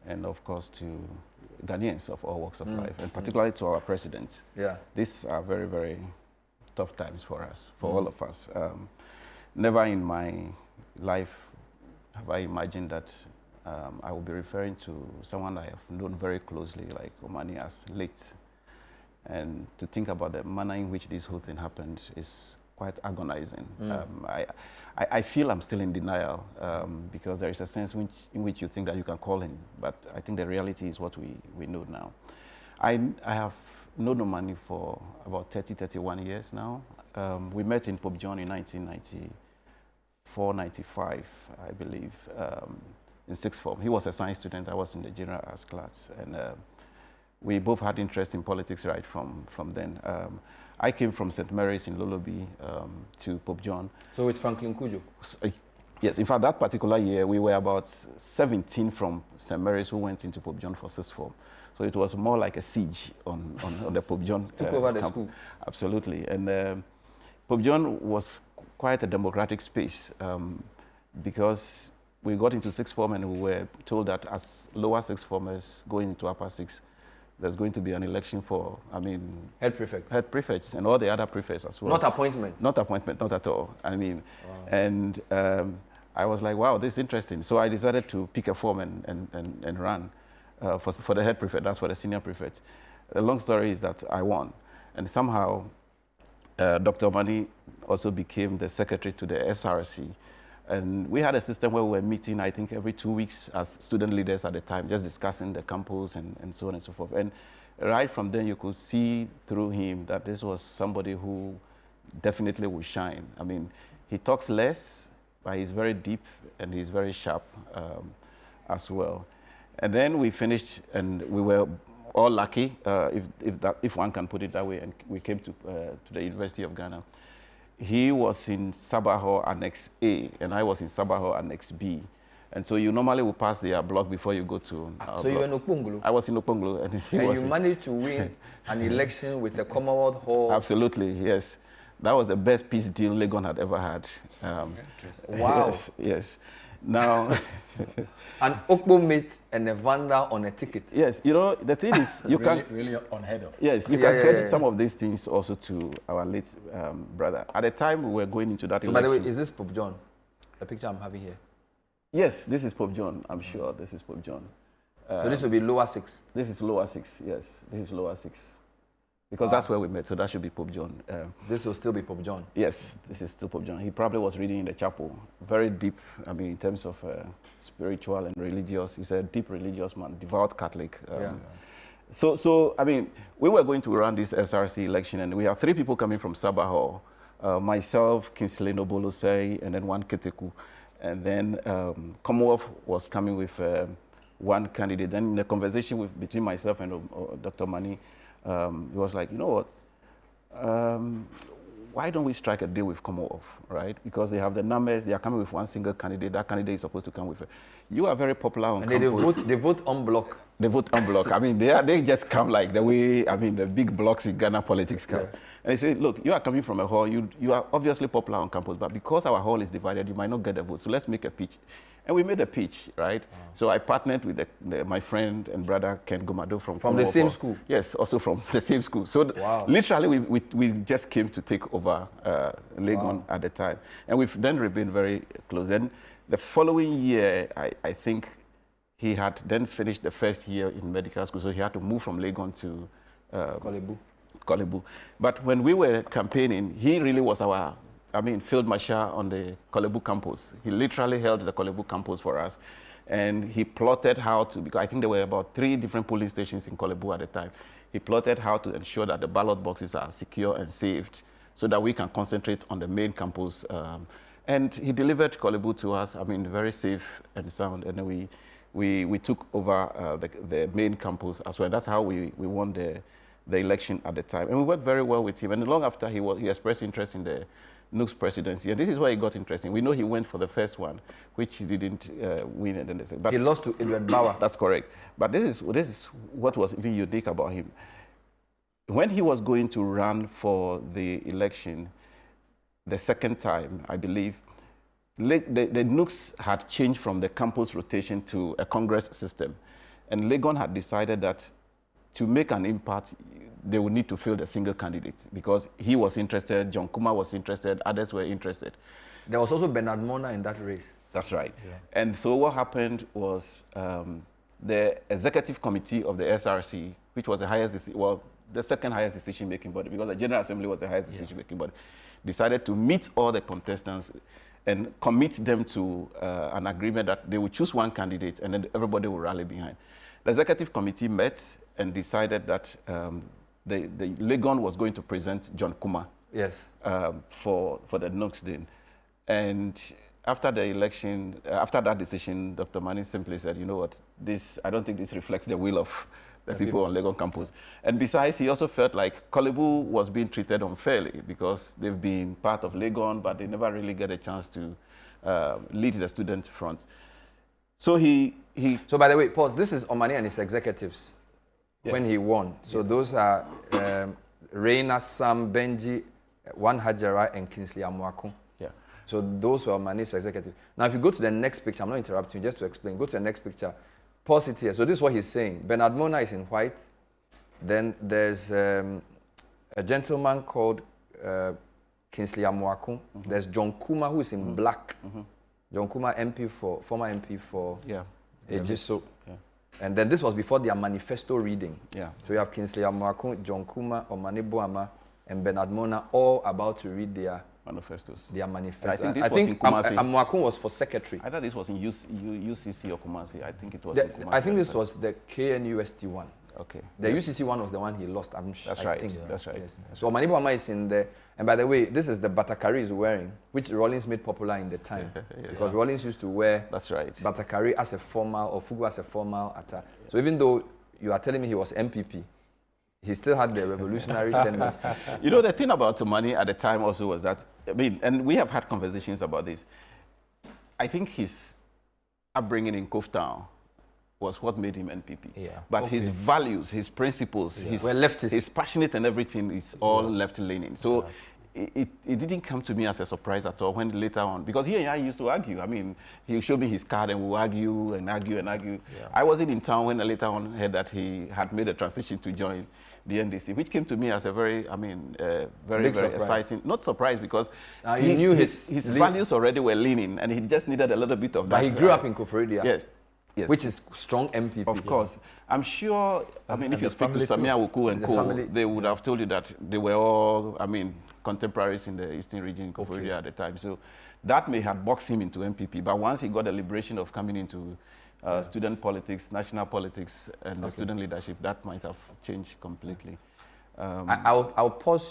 and of course to Ghanaians of all walks of life, and particularly to our president. Yeah. These are very, very tough times for us, for all of us. Never in my life have I imagined that I will be referring to someone I have known very closely, like Omane, as late. And to think about the manner in which this whole thing happened is quite agonizing. I feel I'm still in denial because there is a sense in which you think that you can call him, but I think the reality is what we know now. I have known Omane for about 31 years now. We met in Pojoss in 1994, 95, I believe, in sixth form. He was a science student, I was in the general arts class, and we both had interest in politics right from then. I came from St. Mary's in Lolobi to Pojoss. So it's Franklin Kujo? Yes, in fact, that particular year, we were about 17 from St. Mary's who went into Pojoss for sixth form. So it was more like a siege on the Pojoss. Took over the school. Absolutely. And Pojoss was quite a democratic space because we got into sixth form and we were told that as lower sixth formers going into upper six, there's going to be an election for, head prefects. Head prefects and all the other prefects as well. Not appointment? Not appointment, not at all. Wow. And I was like, wow, this is interesting. So I decided to pick a form and run for the head prefect, that's for the senior prefect. The long story is that I won. And somehow, Dr. Omane also became the secretary to the SRC. And we had a system where we were meeting, I think, every 2 weeks as student leaders at the time, just discussing the campus and so on and so forth. And right from then, you could see through him that this was somebody who definitely would shine. He talks less, but he's very deep and he's very sharp as well. And then we finished, and we were all lucky, if one can put it that way, and we came to the University of Ghana. He was in Sabaho Annex A, and I was in Sabaho Annex B. And so you normally will pass their block before you go to our So you were in Okpongolo? I was in Okpongolo. And you managed to win an election with the Commonwealth Hall? Absolutely, yes. That was the best peace deal Legon had ever had. Wow. Yes. Now... An Okpo mate and a Vanda on a ticket. Yes, the thing is, you really unheard of. Yes, you can credit some of these things also to our late brother. At the time we were going into that election. By the way, is this Pojoss? The picture I'm having here? Yes, this is Pojoss. I'm sure this is Pojoss. So this will be lower six? This is lower six, yes. This is lower six. Because that's where we met, so that should be Pojoss. This will still be Pojoss? Yes, this is still Pojoss. He probably was reading in the chapel. Very deep, in terms of spiritual and religious. He's a deep religious man, devout Catholic. So, we were going to run this SRC election, and we have 3 people coming from Sabaho. Myself, Kingsley Nobolosei, and then one Keteku. And then Commonwealth was coming with one candidate. Then in the conversation between myself and Dr. Omane, he was like, you know what, why don't we strike a deal with Commonwealth, right? Because they have the numbers, they are coming with one single candidate, that candidate is supposed to come with you are very popular on campus. They vote en bloc. They vote en bloc. They just come like the way, the big blocks in Ghana politics come. Yeah. And they say, look, you are coming from a hall, you are obviously popular on campus, but because our hall is divided, you might not get a vote, so let's make a pitch. And we made a pitch, right? Wow. So I partnered with my friend and brother, Ken Gomado from the same school? Yes, also from the same school. So literally, we just came to take over Legon at the time. And we've then remained very close. And the following year, I think he had then finished the first year in medical school, so he had to move from Legon to Kolebu. But when we were campaigning, he really was our field marshal on the Kolebu campus. He literally held the Kolebu campus for us. And he plotted how to, because I think there were about 3 different polling stations in Kolebu at the time. He plotted how to ensure that the ballot boxes are secure and saved so that we can concentrate on the main campus. And he delivered Kolebu to us, very safe and sound. And then we took over the main campus as well. That's how we won the election at the time. And we worked very well with him. And long after he expressed interest in the Nook's presidency, and this is where it got interesting. We know he went for the first one, which he didn't win, and then they said, but he lost to Edward Bauer. That's correct. But this is what was even unique about him. When he was going to run for the election, the second time, I believe, the Nooks had changed from the campus rotation to a Congress system. And Legon had decided that to make an impact, they would need to field a single candidate because he was interested, John Kuma was interested, others were interested. There was also Bernard Mona in that race. That's right. Yeah. And so what happened was the executive committee of the SRC, which was the highest, the second highest decision-making body, because the General Assembly was the highest decision-making body, decided to meet all the contestants and commit them to an agreement that they would choose one candidate and then everybody would rally behind. The executive committee met and decided that the Legon was going to present John Kuma for the Knoxdin. And after the election, after that decision, Dr. Mani simply said, you know what, I don't think this reflects the will of the people on Legon campus. And besides, he also felt like Kolebu was being treated unfairly because they've been part of Legon, but they never really get a chance to lead the student front. So So by the way, pause, this is Omane and his executives when he won. So those are Reina, Sam, Benji, Wan Hajara, and Kingsley Amuakun. Yeah. So those were Omane's executives. Now, if you go to the next picture, I'm not interrupting you, just to explain. Go to the next picture. Pause it here. So this is what he's saying. Bernard Mona is in white. Then there's a gentleman called Kingsley Amuakun. There's John Kuma, who is in black. John Kuma, former MP for Ejiso. Yeah. And then this was before their manifesto reading. Yeah. So you have Kingsley Amuakun, John Kuma, Omane Boamah, and Bernard Mona, all about to read their manifestos. Their manifesto. I think Amuakun was for secretary. I thought this was in UCC or Kumasi. I think it was in Kumasi. I think this was the KNUST one. Okay. The UCC one was the one he lost. That's right. That's right. Yes. So Omane Boamah is in there. And by the way, this is the Batakari he's wearing, which Rollins made popular in the time. Because Rollins used to wear Batakari as a formal, or Fugu as a formal attire. So even though you are telling me he was MPP, he still had the revolutionary tendencies. You know, the thing about Omane at the time also was that, and we have had conversations about this. I think his upbringing in Cove Town was what made him NPP. Yeah. But his values, his principles, his passionate and everything is all left-leaning. So it didn't come to me as a surprise at all when later on, because he and I used to argue. I mean, he showed me his card and we'll argue and argue and argue. Yeah. I wasn't in town when I later on heard that he had made a transition to join the NDC, which came to me as a very, very exciting, not surprise, because he knew his values already were leaning and he just needed a little bit of that. But he grew up in Koforidua. Yes. Yes. Which is strong MPP. Of course. I'm sure, if you speak to Samia Wuku and Co, they would have told you that they were all, contemporaries in the Eastern region, Koforidua at the time. So that may have boxed him into MPP. But once he got the liberation of coming into student politics, national politics, and the student leadership, that might have changed completely. I'll pause